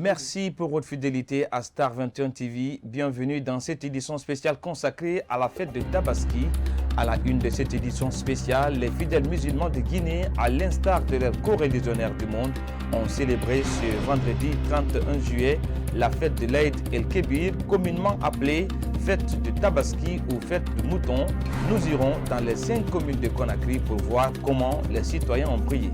Merci pour votre fidélité à Star 21 TV. Bienvenue dans cette édition spéciale consacrée à la fête de Tabaski. À la une de cette édition spéciale, les fidèles musulmans de Guinée, à l'instar de leurs coreligionnaires du monde, ont célébré ce vendredi 31 juillet la fête de l'Aïd el-Kébir, communément appelée fête de Tabaski ou fête de mouton. Nous irons dans les 5 communes de Conakry pour voir comment les citoyens ont prié.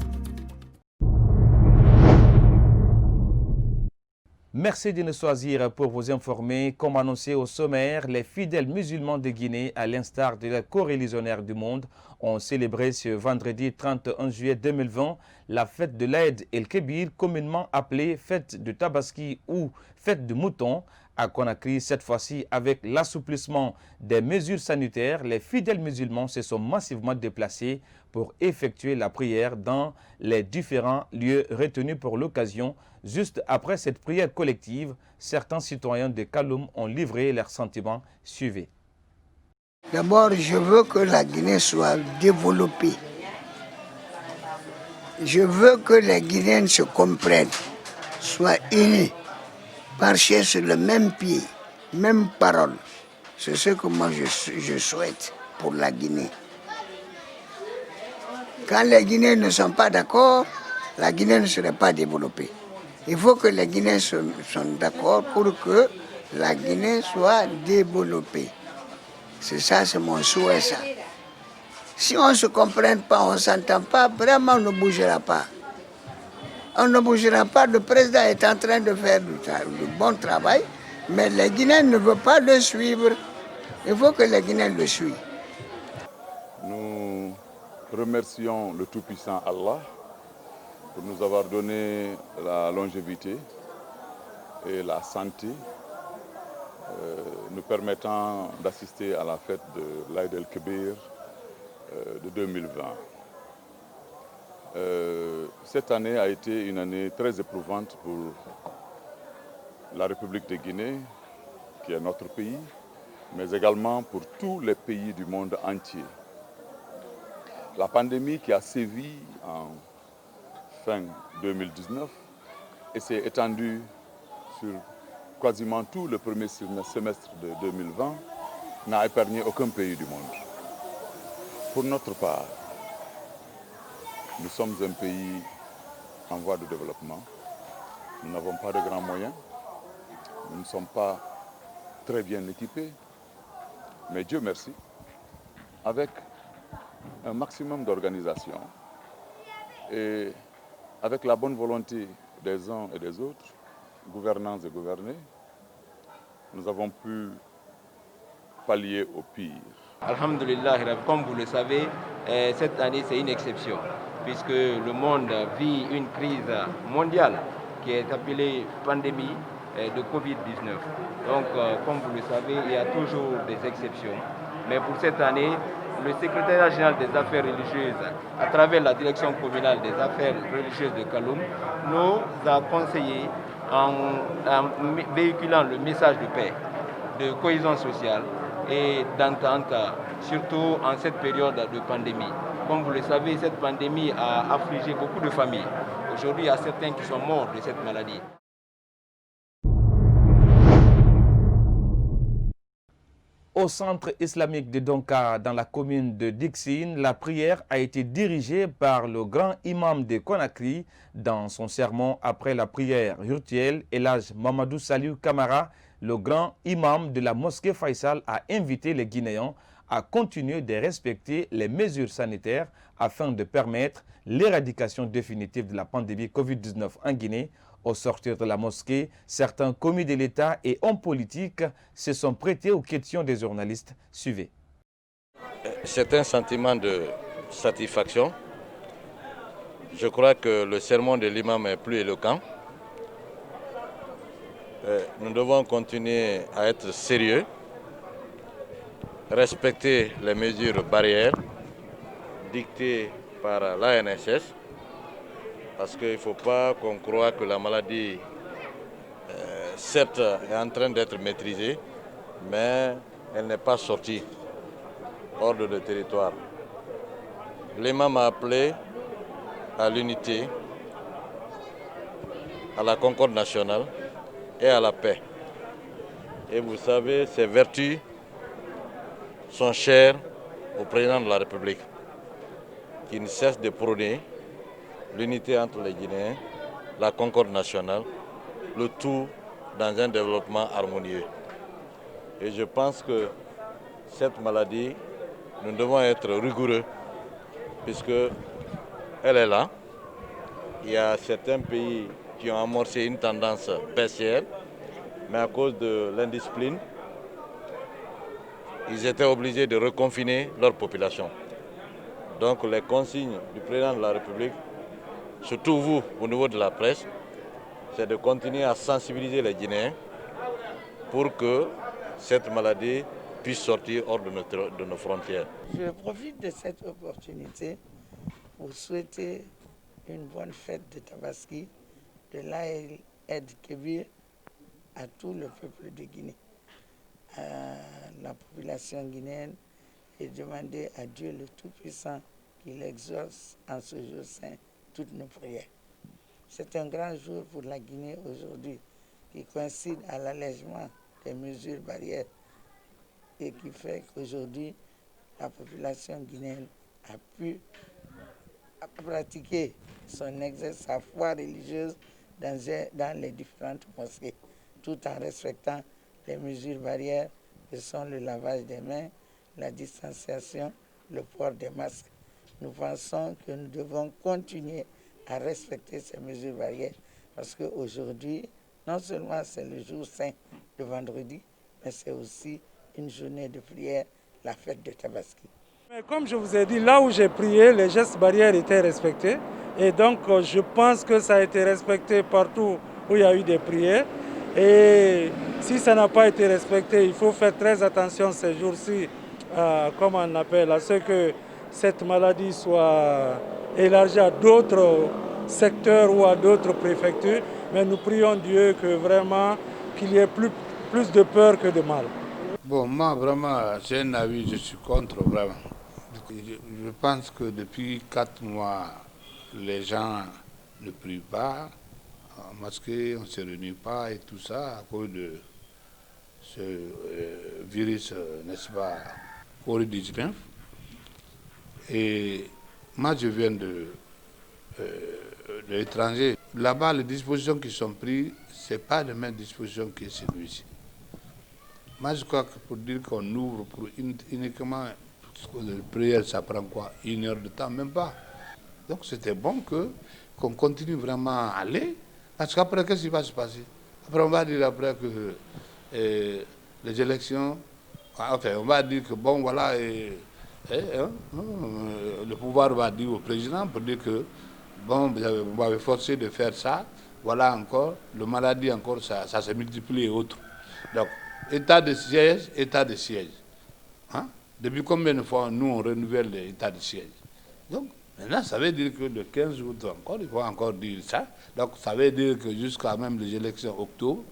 Merci de nous choisir pour vous informer. Comme annoncé au sommaire, les fidèles musulmans de Guinée, à l'instar de leurs coreligionnaires du monde, ont célébré ce vendredi 31 juillet 2020 la fête de l'Aïd el-Kébir, communément appelée fête de Tabaski ou fête de mouton. À Conakry, cette fois-ci, avec l'assouplissement des mesures sanitaires, les fidèles musulmans se sont massivement déplacés pour effectuer la prière dans les différents lieux retenus pour l'occasion. Juste après cette prière collective, certains citoyens de Kaloum ont livré leurs sentiments. Suivez. D'abord, je veux que la Guinée soit développée. Je veux que les Guinéens se comprennent, soient unis, marcher sur le même pied, même parole. C'est ce que moi je souhaite pour la Guinée. Quand les Guinéens ne sont pas d'accord, la Guinée ne serait pas développée. Il faut que les Guinéens soient d'accord pour que la Guinée soit développée. C'est ça, c'est mon souhait, ça. Si on ne se comprend pas, on ne s'entend pas, vraiment on ne bougera pas. On ne bougera pas, le président est en train de faire du bon travail, mais les Guinéens ne veulent pas le suivre. Il faut que les Guinéens le suivent. Nous remercions le Tout-Puissant Allah pour nous avoir donné la longévité et la santé, nous permettant d'assister à la fête de l'Aïd el-Kébir de 2020. Cette année a été une année très éprouvante pour la République de Guinée, qui est notre pays, mais également pour tous les pays du monde entier. La pandémie qui a sévi en fin 2019 et s'est étendue sur quasiment tout le premier semestre de 2020 n'a épargné aucun pays du monde. Pour notre part, nous sommes un pays en voie de développement. Nous n'avons pas de grands moyens. Nous ne sommes pas très bien équipés. Mais Dieu merci, avec un maximum d'organisation et avec la bonne volonté des uns et des autres, gouvernants et gouvernés, nous avons pu pallier au pire. Alhamdulillah, comme vous le savez, cette année c'est une exception, puisque le monde vit une crise mondiale qui est appelée pandémie de Covid-19. Donc, comme vous le savez, il y a toujours des exceptions. Mais pour cette année, le secrétariat général des affaires religieuses, à travers la direction communale des affaires religieuses de Kaloum, nous a conseillé en véhiculant le message de paix, de cohésion sociale et d'entente, surtout en cette période de pandémie. Comme vous le savez, cette pandémie a affligé beaucoup de familles. Aujourd'hui, il y a certains qui sont morts de cette maladie. Au centre islamique de Donka, dans la commune de Dixine, la prière a été dirigée par le grand imam de Conakry. Dans son sermon après la prière rituelle, Elhadj Mamadou Saliou Kamara, le grand imam de la mosquée Faisal, a invité les Guinéens à continuer de respecter les mesures sanitaires afin de permettre l'éradication définitive de la pandémie Covid-19 en Guinée. Au sortir de la mosquée, certains commis de l'État et hommes politiques se sont prêtés aux questions des journalistes. Suivez. C'est un sentiment de satisfaction. Je crois que le sermon de l'imam est plus éloquent. Nous devons continuer à être sérieux, respecter les mesures barrières dictées par l'ANSS, parce qu'il ne faut pas qu'on croie que la maladie, certes, est en train d'être maîtrisée, mais elle n'est pas sortie hors de le territoire. L'imam a appelé à l'unité à la concorde nationale et à la paix. Et vous savez, ces vertus sont chères au président de la République, qui ne cesse de prôner l'unité entre les Guinéens, la concorde nationale, le tout dans un développement harmonieux. Et je pense que cette maladie, nous devons être rigoureux, puisque elle est là. Il y a certains pays qui ont amorcé une tendance baissière, mais à cause de l'indiscipline, ils étaient obligés de reconfiner leur population. Donc les consignes du président de la République, surtout vous au niveau de la presse, c'est de continuer à sensibiliser les Guinéens pour que cette maladie puisse sortir hors de nos frontières. Je profite de cette opportunité pour souhaiter une bonne fête de Tabaski, de l'Aïd el-Kébir à tout le peuple de Guinée. À la population guinéenne et demander à Dieu le Tout-Puissant qu'il exauce en ce jour saint toutes nos prières. C'est un grand jour pour la Guinée aujourd'hui qui coïncide à l'allègement des mesures barrières et qui fait qu'aujourd'hui la population guinéenne a pu pratiquer son exercice, sa foi religieuse dans les différentes mosquées, tout en respectant les mesures barrières que sont le lavage des mains, la distanciation, le port des masques. Nous pensons que nous devons continuer à respecter ces mesures barrières parce qu'aujourd'hui, non seulement c'est le jour saint de vendredi, mais c'est aussi une journée de prière, la fête de Tabaski. Mais comme je vous ai dit, là où j'ai prié, les gestes barrières étaient respectés. Et donc, je pense que ça a été respecté partout où il y a eu des prières. Et si ça n'a pas été respecté, il faut faire très attention ces jours-ci, comme on appelle, à ce que cette maladie soit élargie à d'autres secteurs ou à d'autres préfectures. Mais nous prions Dieu que vraiment qu'il y ait plus de peur que de mal. Bon, moi vraiment, j'ai un avis, je suis contre vraiment. Je pense que depuis 4 mois, les gens ne prient pas, en mosquée, on ne se réunit pas et tout ça à cause de ce virus, n'est-ce pas, Covid-19. Et moi, je viens de l'étranger. Là-bas, les dispositions qui sont prises, ce n'est pas les mêmes dispositions que celui-ci. Moi, je crois que pour dire qu'on ouvre pour uniquement, la prière, ça prend quoi? 1 heure de temps, même pas. Donc, c'était bon qu'on continue vraiment à aller. Parce qu'après, qu'est-ce qui va se passer? Après, on va dire après que les élections, enfin, on va dire que bon, voilà, le pouvoir va dire au président pour dire que bon, vous m'avez forcé de faire ça, voilà encore, la maladie encore, ça se multiplie et autres. Donc, état de siège, état de siège. Hein? Depuis combien de fois nous on renouvelle l'état de siège? Donc, maintenant, ça veut dire que le 15 août encore, il faut encore dire ça. Donc, ça veut dire que jusqu'à même les élections octobre,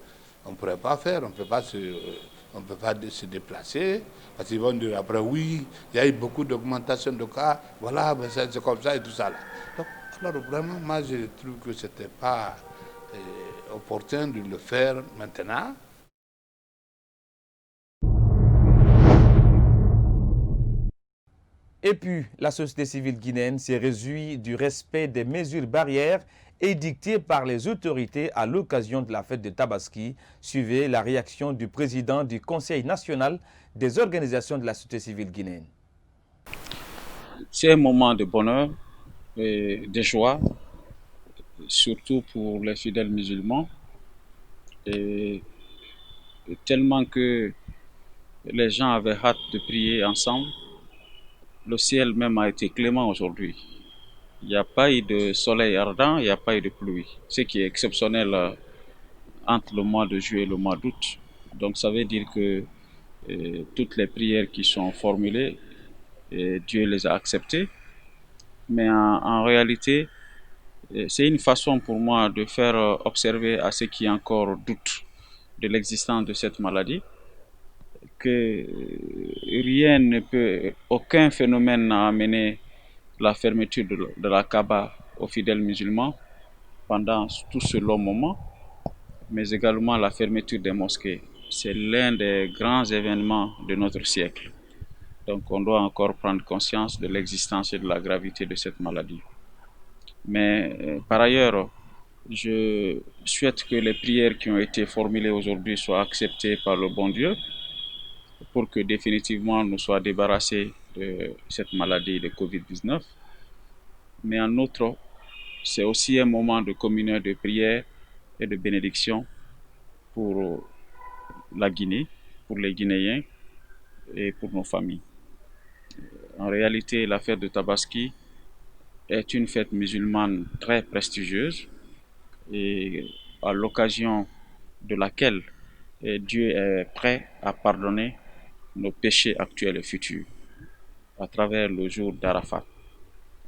on ne pourrait pas faire, on ne peut pas se déplacer, parce qu'ils vont dire après, oui, il y a eu beaucoup d'augmentation de cas, voilà, ben c'est comme ça et tout ça. Là. Donc, alors vraiment, moi, je trouve que ce n'était pas opportun de le faire maintenant. Et puis, la société civile guinéenne s'est réjouie du respect des mesures barrières édictées par les autorités à l'occasion de la fête de Tabaski. Suivez la réaction du président du Conseil national des organisations de la société civile guinéenne. C'est un moment de bonheur et de joie, surtout pour les fidèles musulmans, et tellement que les gens avaient hâte de prier ensemble. Le ciel même a été clément aujourd'hui. Il n'y a pas eu de soleil ardent, il n'y a pas eu de pluie. Ce qui est exceptionnel entre le mois de juillet et le mois d'août. Donc ça veut dire que toutes les prières qui sont formulées, Dieu les a acceptées. Mais en réalité, c'est une façon pour moi de faire observer à ceux qui encore doutent de l'existence de cette maladie que rien ne peut, aucun phénomène n'a amené la fermeture de la Kaaba aux fidèles musulmans, pendant tout ce long moment, mais également la fermeture des mosquées. C'est l'un des grands événements de notre siècle. Donc on doit encore prendre conscience de l'existence et de la gravité de cette maladie. Mais par ailleurs, je souhaite que les prières qui ont été formulées aujourd'hui soient acceptées par le bon Dieu pour que définitivement nous soyons débarrassés de cette maladie de Covid-19. Mais en outre, c'est aussi un moment de communion, de prière et de bénédiction pour la Guinée, pour les Guinéens et pour nos familles. En réalité, la fête de Tabaski est une fête musulmane très prestigieuse et à l'occasion de laquelle Dieu est prêt à pardonner nos péchés actuels et futurs à travers le jour d'Arafat.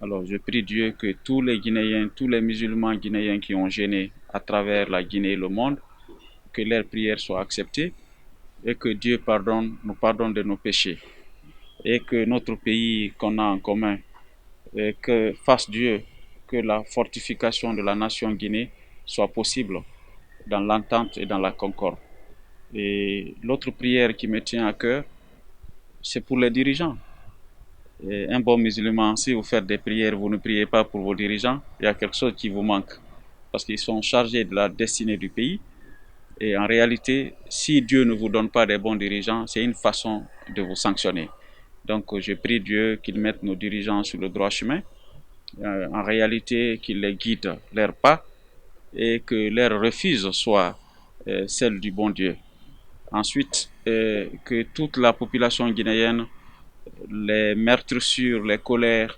Alors je prie Dieu que tous les Guinéens, tous les musulmans guinéens qui ont jeûné à travers la Guinée et le monde, que leurs prières soient acceptées et que Dieu nous pardonne de nos péchés et que notre pays qu'on a en commun, et que fasse Dieu que la fortification de la nation Guinée soit possible dans l'entente et dans la concorde. Et l'autre prière qui me tient à cœur, c'est pour les dirigeants. Et un bon musulman, si vous faites des prières, vous ne priez pas pour vos dirigeants, il y a quelque chose qui vous manque. Parce qu'ils sont chargés de la destinée du pays. Et en réalité, si Dieu ne vous donne pas des bons dirigeants, c'est une façon de vous sanctionner. Donc je prie Dieu qu'il mette nos dirigeants sur le droit chemin. En réalité, qu'il les guide leurs pas et que leurs refuses soient celles du bon Dieu. Ensuite, que toute la population guinéenne, les meurtrissures, les colères,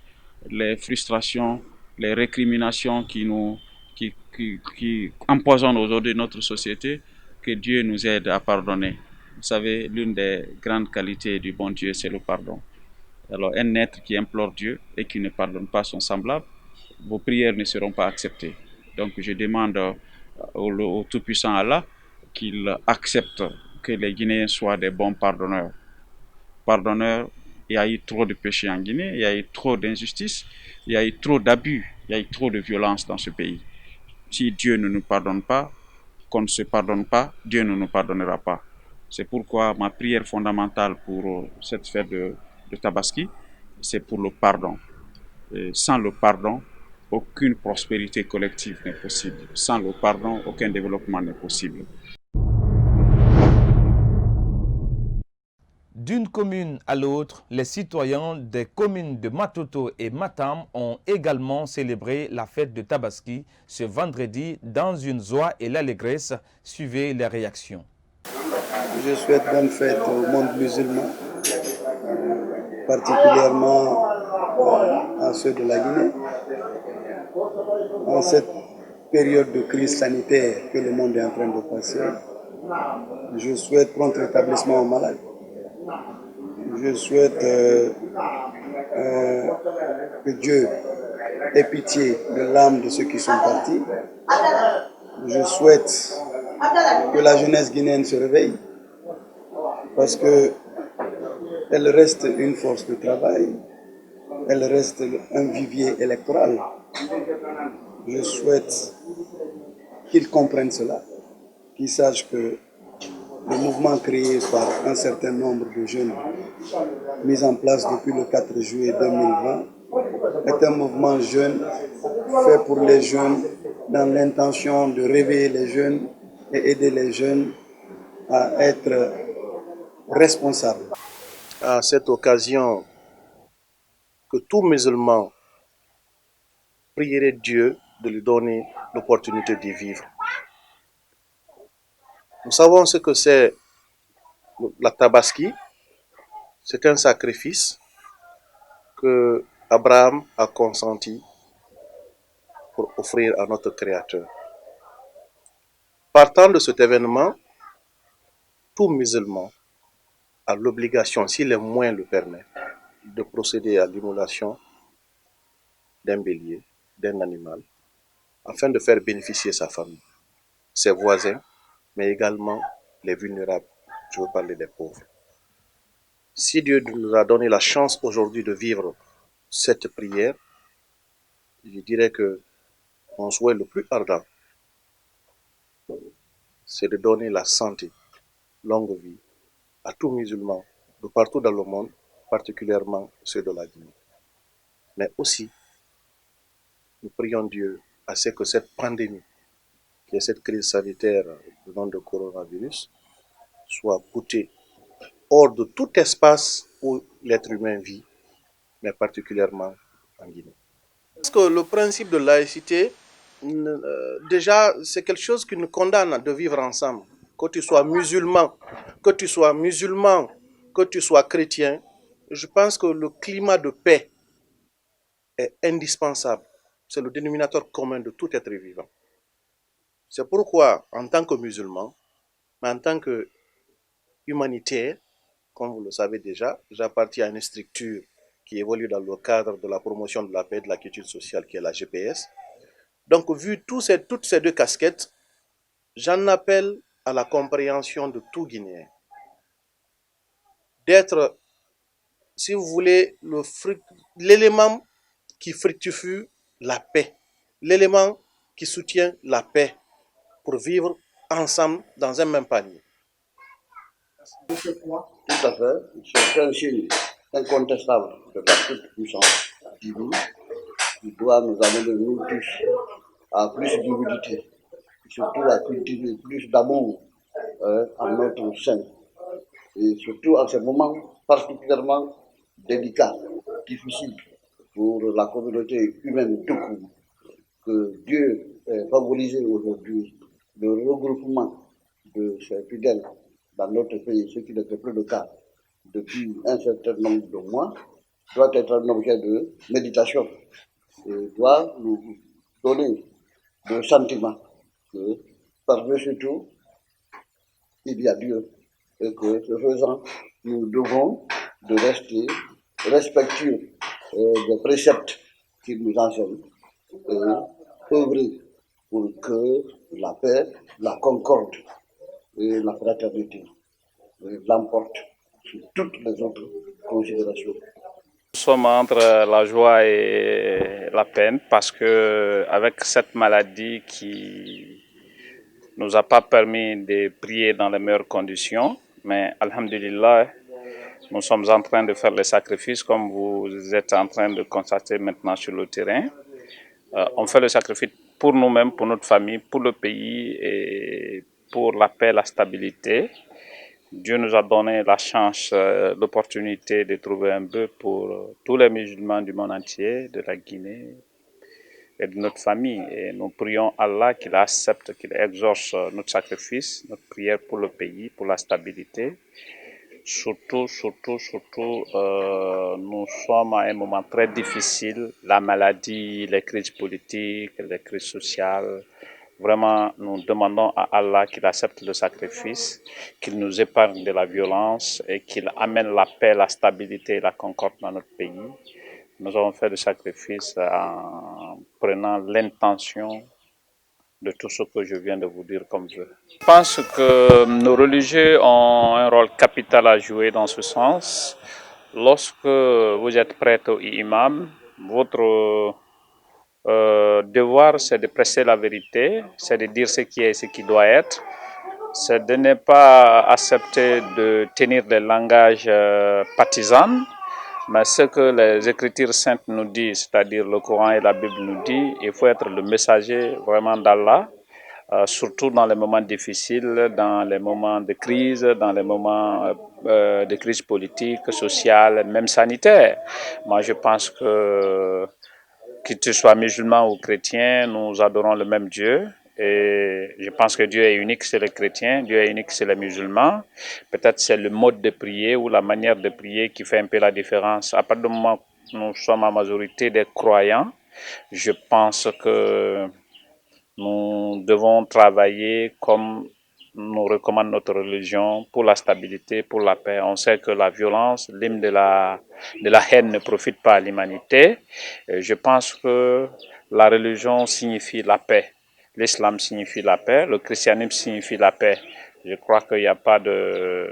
les frustrations, les récriminations qui empoisonnent aujourd'hui notre société, que Dieu nous aide à pardonner. Vous savez, l'une des grandes qualités du bon Dieu, c'est le pardon. Alors, un être qui implore Dieu et qui ne pardonne pas son semblable, vos prières ne seront pas acceptées. Donc, je demande au Tout-Puissant Allah qu'il accepte que les Guinéens soient des bons pardonneurs. Pardonneurs, il y a eu trop de péchés en Guinée, il y a eu trop d'injustice, il y a eu trop d'abus, il y a eu trop de violence dans ce pays. Si Dieu ne nous pardonne pas, qu'on ne se pardonne pas, Dieu ne nous pardonnera pas. C'est pourquoi ma prière fondamentale pour cette fête de Tabaski, c'est pour le pardon. Et sans le pardon, aucune prospérité collective n'est possible. Sans le pardon, aucun développement n'est possible. D'une commune à l'autre, les citoyens des communes de Matoto et Matam ont également célébré la fête de Tabaski ce vendredi dans une joie et l'allégresse. Suivez les réactions. Je souhaite bonne fête au monde musulman, particulièrement à ceux de la Guinée. En cette période de crise sanitaire que le monde est en train de passer, je souhaite prompt rétablissement aux malades. Je souhaite que Dieu ait pitié de l'âme de ceux qui sont partis. Je souhaite que la jeunesse guinéenne se réveille parce qu'elle reste une force de travail, elle reste un vivier électoral. Je souhaite qu'ils comprennent cela, qu'ils sachent que le mouvement créé par un certain nombre de jeunes, mis en place depuis le 4 juillet 2020, est un mouvement jeune, fait pour les jeunes, dans l'intention de réveiller les jeunes et aider les jeunes à être responsables. À cette occasion, que tout musulman prierait Dieu de lui donner l'opportunité d'y vivre. Nous savons ce que c'est la Tabaski. C'est un sacrifice que Abraham a consenti pour offrir à notre Créateur. Partant de cet événement, tout musulman a l'obligation, si les moyens le permettent, de procéder à l'immolation d'un bélier, d'un animal, afin de faire bénéficier sa famille, ses voisins, mais également les vulnérables. Je veux parler des pauvres. Si Dieu nous a donné la chance aujourd'hui de vivre cette prière, je dirais que mon souhait le plus ardent, c'est de donner la santé, longue vie, à tous musulmans de partout dans le monde, particulièrement ceux de la Guinée. Mais aussi, nous prions Dieu à ce que cette pandémie, qui est cette crise sanitaire du nom de coronavirus, soit goûtée hors de tout espace où l'être humain vit, mais particulièrement en Guinée. Parce que le principe de laïcité, déjà, c'est quelque chose qui nous condamne de vivre ensemble. Que tu sois musulman, que tu sois chrétien, je pense que le climat de paix est indispensable. C'est le dénominateur commun de tout être vivant. C'est pourquoi, en tant que musulman, mais en tant que humanitaire, comme vous le savez déjà, j'appartiens à une structure qui évolue dans le cadre de la promotion de la paix et de la quiétude sociale, qui est la GPS. Donc, vu toutes ces deux casquettes, j'en appelle à la compréhension de tout Guinéen. D'être, si vous voulez, l'élément qui fructifie la paix, l'élément qui soutient la paix pour vivre ensemble dans un même panier. Tout à fait. C'est un signe incontestable de la toute-puissance divine qui doit nous amener, nous tous, à plus d'humilité, surtout à cultiver plus d'amour en notre sein. Et surtout en ces moments particulièrement délicats, difficiles pour la communauté humaine tout court, que Dieu ait favorisé aujourd'hui le regroupement de ces fidèles dans notre pays, ce qui n'était plus le cas depuis un certain nombre de mois, doit être un objet de méditation et doit nous donner le sentiment que par-dessus tout, il y a Dieu et que ce faisant, nous devons de rester respectueux des préceptes qu'il nous enseigne et œuvrer pour que la paix, la concorde et la fraternité l'emportent sur toutes les autres considérations. Nous sommes entre la joie et la peine parce que avec cette maladie qui nous a pas permis de prier dans les meilleures conditions, mais alhamdulillah, nous sommes en train de faire les sacrifices comme vous êtes en train de constater maintenant sur le terrain. On fait le sacrifice pour nous-mêmes, pour notre famille, pour le pays et pour la paix, la stabilité. Dieu nous a donné la chance, l'opportunité de trouver un bœuf pour tous les musulmans du monde entier, de la Guinée et de notre famille. Et nous prions Allah qu'il accepte, qu'il exauce notre sacrifice, notre prière pour le pays, pour la stabilité. Surtout, nous sommes à un moment très difficile. La maladie, les crises politiques, les crises sociales. Vraiment, nous demandons à Allah qu'il accepte le sacrifice, qu'il nous épargne de la violence et qu'il amène la paix, la stabilité et la concorde dans notre pays. Nous avons fait le sacrifice en prenant l'intention de tout ce que je viens de vous dire comme vœu. Je pense que nos religieux ont un rôle capital à jouer dans ce sens. Lorsque vous êtes prêtre ou imam, votre devoir, c'est de prêcher la vérité, c'est de dire ce qui est et ce qui doit être, c'est de ne pas accepter de tenir des langages partisans, mais ce que les Écritures saintes nous disent, c'est-à-dire le Coran et la Bible nous disent, il faut être le messager vraiment d'Allah, surtout dans les moments difficiles, dans les moments de crise, dans les moments de crise politique, sociale, même sanitaire. Moi, je pense que tu sois musulman ou chrétien, nous adorons le même Dieu. Et je pense que Dieu est unique chez les chrétiens, Dieu est unique chez les musulmans. Peut-être c'est le mode de prier ou la manière de prier qui fait un peu la différence. À partir du moment où nous sommes en majorité des croyants, je pense que nous devons travailler comme nous recommande notre religion pour la stabilité, pour la paix. On sait que la violence, l'hymne de la haine ne profite pas à l'humanité. Je pense que la religion signifie la paix. L'islam signifie la paix, le christianisme signifie la paix. Je crois qu'il n'y a pas de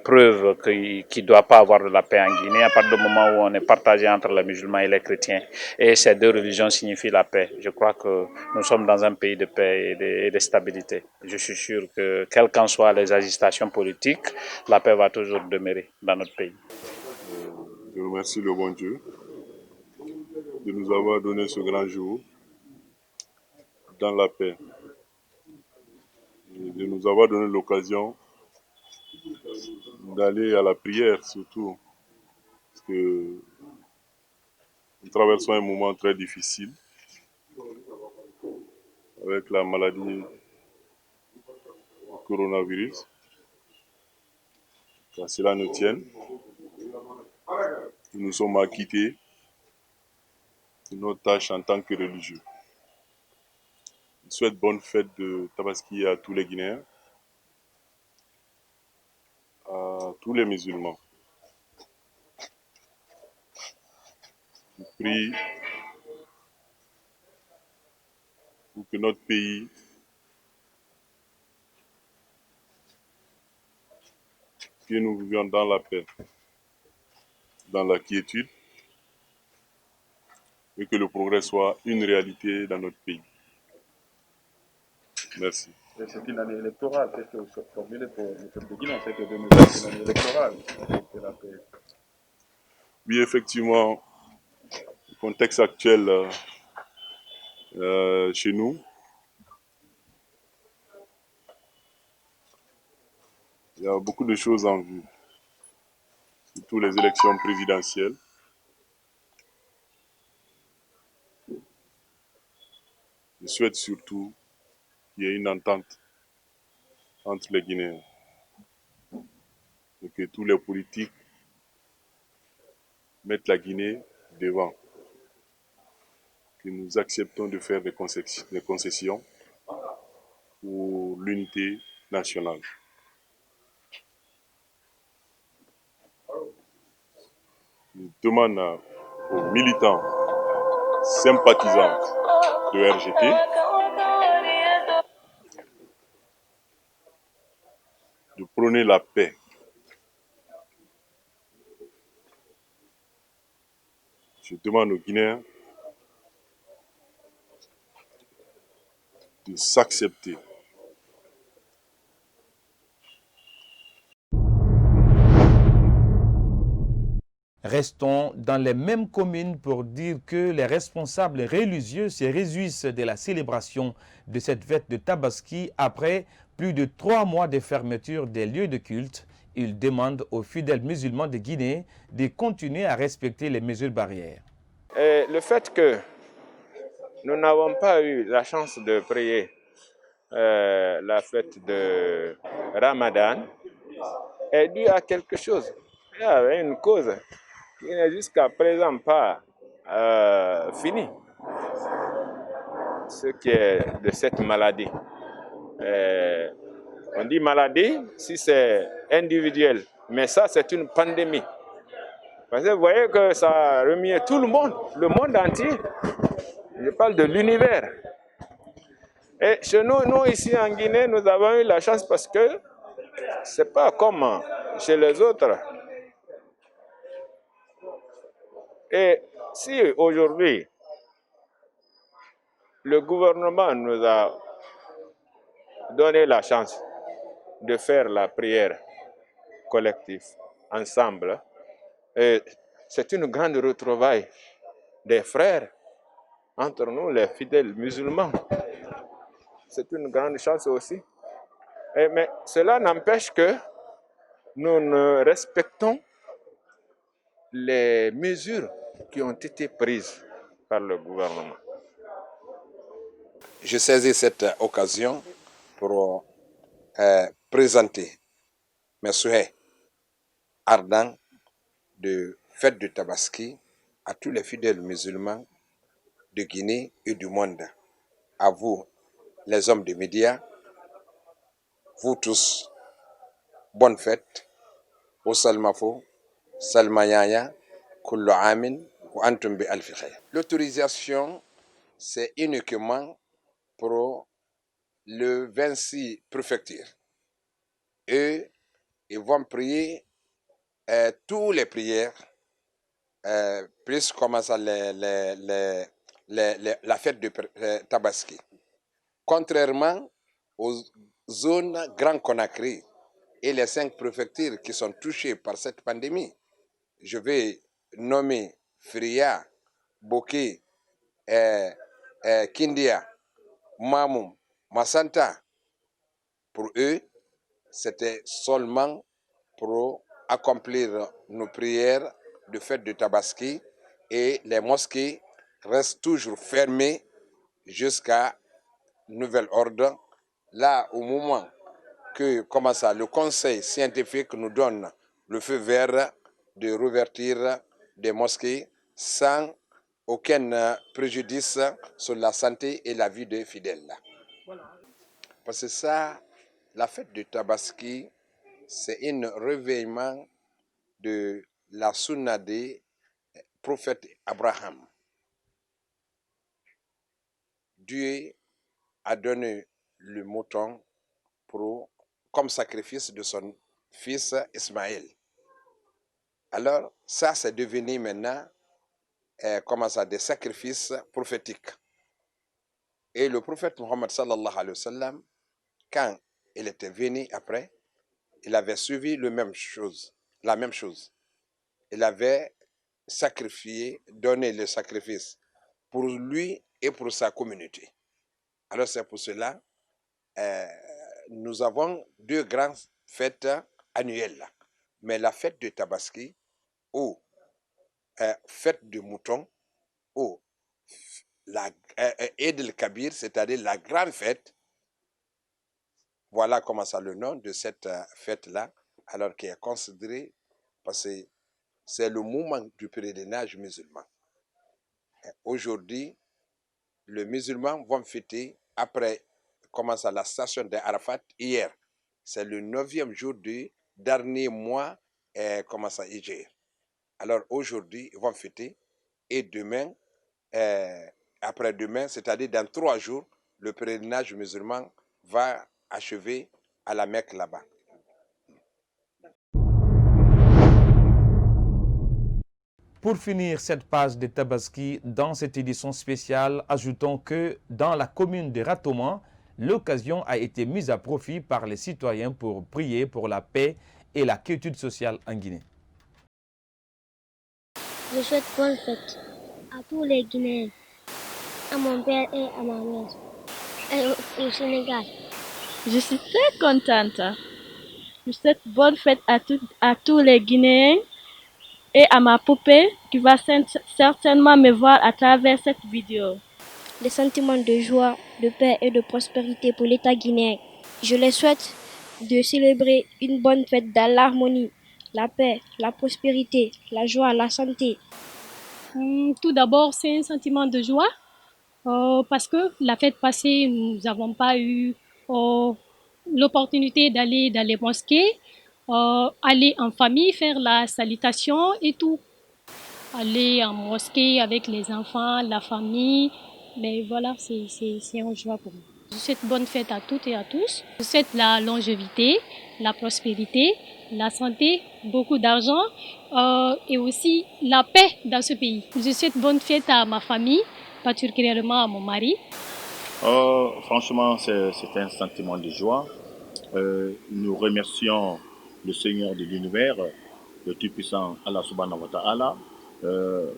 preuve qu'il ne doit pas avoir de la paix en Guinée à partir du moment où on est partagé entre les musulmans et les chrétiens. Et ces deux religions signifient la paix. Je crois que nous sommes dans un pays de paix et de stabilité. Je suis sûr que, quelles qu'en soient les agitations politiques, la paix va toujours demeurer dans notre pays. Je remercie le bon Dieu de nous avoir donné ce grand jour dans la paix et de nous avoir donné l'occasion d'aller à la prière surtout, parce que nous traversons un moment très difficile avec la maladie du coronavirus. Qu'à cela ne tienne, nous nous sommes acquittés de notre tâche en tant que religieux. Je souhaite bonne fête de Tabaski à tous les Guinéens, à tous les musulmans. Je prie pour que notre pays que nous vivions dans la paix, dans la quiétude, et que le progrès soit une réalité dans notre pays. Merci. C'est une année électorale. Qu'est-ce que vous formulez pour le peuple de Guinée? C'est que 2020, c'est une année électorale. Oui, effectivement, le contexte actuel chez nous, il y a beaucoup de choses en vue, surtout les élections présidentielles. Je souhaite surtout qu'il y ait une entente entre les Guinéens et que tous les politiques mettent la Guinée devant, que nous acceptons de faire des concessions pour l'unité nationale. Je demande aux militants sympathisants de RGT de prôner la paix. Je demande aux Guinéens de s'accepter. Restons dans les mêmes communes pour dire que les responsables religieux se réjouissent de la célébration de cette fête de Tabaski après plus de 3 mois de fermeture des lieux de culte. Ils demandent aux fidèles musulmans de Guinée de continuer à respecter les mesures barrières. Le fait que nous n'avons pas eu la chance de prier la fête de Ramadan est dû à quelque chose. Il y avait une cause qui n'est jusqu'à présent pas finie. Ce qui est de cette maladie. On dit maladie si c'est individuel, mais ça c'est une pandémie. Parce que vous voyez que ça a remis tout le monde entier. Je parle de l'univers. Et chez nous ici en Guinée, nous avons eu la chance parce que c'est pas comme chez les autres. Et si aujourd'hui, le gouvernement nous a donné la chance de faire la prière collective ensemble, et c'est une grande retrouvaille des frères entre nous, les fidèles musulmans. C'est une grande chance aussi. Mais cela n'empêche que nous ne respectons les mesures qui ont été prises par le gouvernement. Je saisis cette occasion pour présenter mes souhaits ardents de fête de Tabaski à tous les fidèles musulmans de Guinée et du monde. À vous, les hommes des médias, vous tous, bonne fête. Au Salmafo, Salmayaya, Kullu Amin, wa Antum bi Alfi Khair. L'autorisation, c'est uniquement pour les 26 préfectures. Eux, ils vont prier toutes les prières, plus comme ça la fête de Tabaski. Contrairement aux zones Grand Conakry et les 5 préfectures qui sont touchées par cette pandémie, je vais nommer Fria, Boké, Kindia, Mamoum, Massanta. Pour eux, c'était seulement pour accomplir nos prières de fête de Tabaski et les mosquées restent toujours fermées jusqu'à nouvel ordre. Là, au moment que le conseil scientifique nous donne le feu vert de rouverture des mosquées sans aucun préjudice sur la santé et la vie des fidèles. Parce que ça, la fête de Tabaski, c'est un réveillement de la sunna des prophètes Abraham. Dieu a donné le mouton comme sacrifice de son fils Ismaël. Alors, ça, c'est devenu maintenant des sacrifices prophétiques. Et le prophète Mohammed sallallahu alayhi wa sallam, quand il était venu après, il avait suivi la même chose. Il avait sacrifié, donné le sacrifice pour lui et pour sa communauté. Alors c'est pour cela nous avons 2 grandes fêtes annuelles. Mais la fête de Tabaski ou fête de mouton ou la Eid el-Kabir, c'est-à-dire la grande fête, voilà comment ça le nom de cette fête-là, alors qui est considérée parce que c'est le moment du pèlerinage musulman. Aujourd'hui, les musulmans vont fêter après la station d'Arafat hier. C'est le 9e jour du dernier mois Hijr. Alors aujourd'hui, ils vont fêter et demain, après-demain, c'est-à-dire dans 3 jours, le pèlerinage musulman va achever à la Mecque là-bas. Pour finir cette page de Tabaski, dans cette édition spéciale, ajoutons que dans la commune de Ratoman, l'occasion a été mise à profit par les citoyens pour prier pour la paix et la quiétude sociale en Guinée. Je souhaite bonne fête à tous les Guinéens, à mon père et à ma mère, et au Sénégal. Je suis très contente. Je souhaite bonne fête à tous les Guinéens et à ma poupée qui va certainement me voir à travers cette vidéo. Des sentiments de joie, de paix et de prospérité pour l'État guinéen. Je les souhaite de célébrer une bonne fête dans l'harmonie, la paix, la prospérité, la joie, la santé. Tout d'abord, c'est un sentiment de joie parce que la fête passée, nous n'avons pas eu l'opportunité d'aller dans les mosquées, aller en famille, faire la salutation et tout. Aller en mosquée avec les enfants, la famille, mais voilà, c'est une joie pour moi. Je souhaite bonne fête à toutes et à tous. Je souhaite la longévité, la prospérité, la santé, beaucoup d'argent et aussi la paix dans ce pays. Je souhaite bonne fête à ma famille, particulièrement à mon mari. Franchement, c'est un sentiment de joie. Nous remercions le Seigneur de l'univers, le Tout-Puissant Allah Subhanahu wa Ta'ala,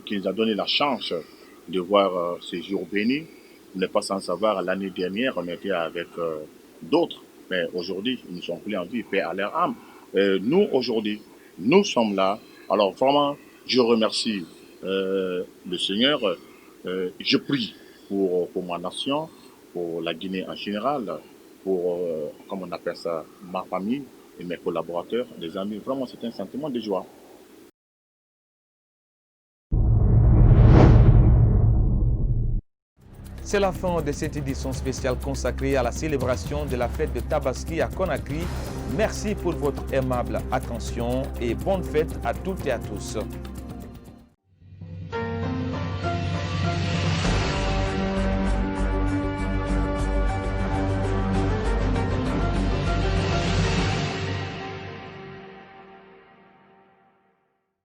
qui nous a donné la chance de voir ces jours bénis. On n'est pas sans savoir, l'année dernière, on était avec d'autres, mais aujourd'hui, ils ne sont plus en vie, paix à leur âme. Nous, aujourd'hui, nous sommes là. Alors vraiment, je remercie le Seigneur. Je prie pour ma nation, pour la Guinée en général, pour, comme on appelle ça, ma famille et mes collaborateurs, les amis. Vraiment, c'est un sentiment de joie. C'est la fin de cette édition spéciale consacrée à la célébration de la fête de Tabaski à Conakry. Merci pour votre aimable attention et bonne fête à toutes et à tous.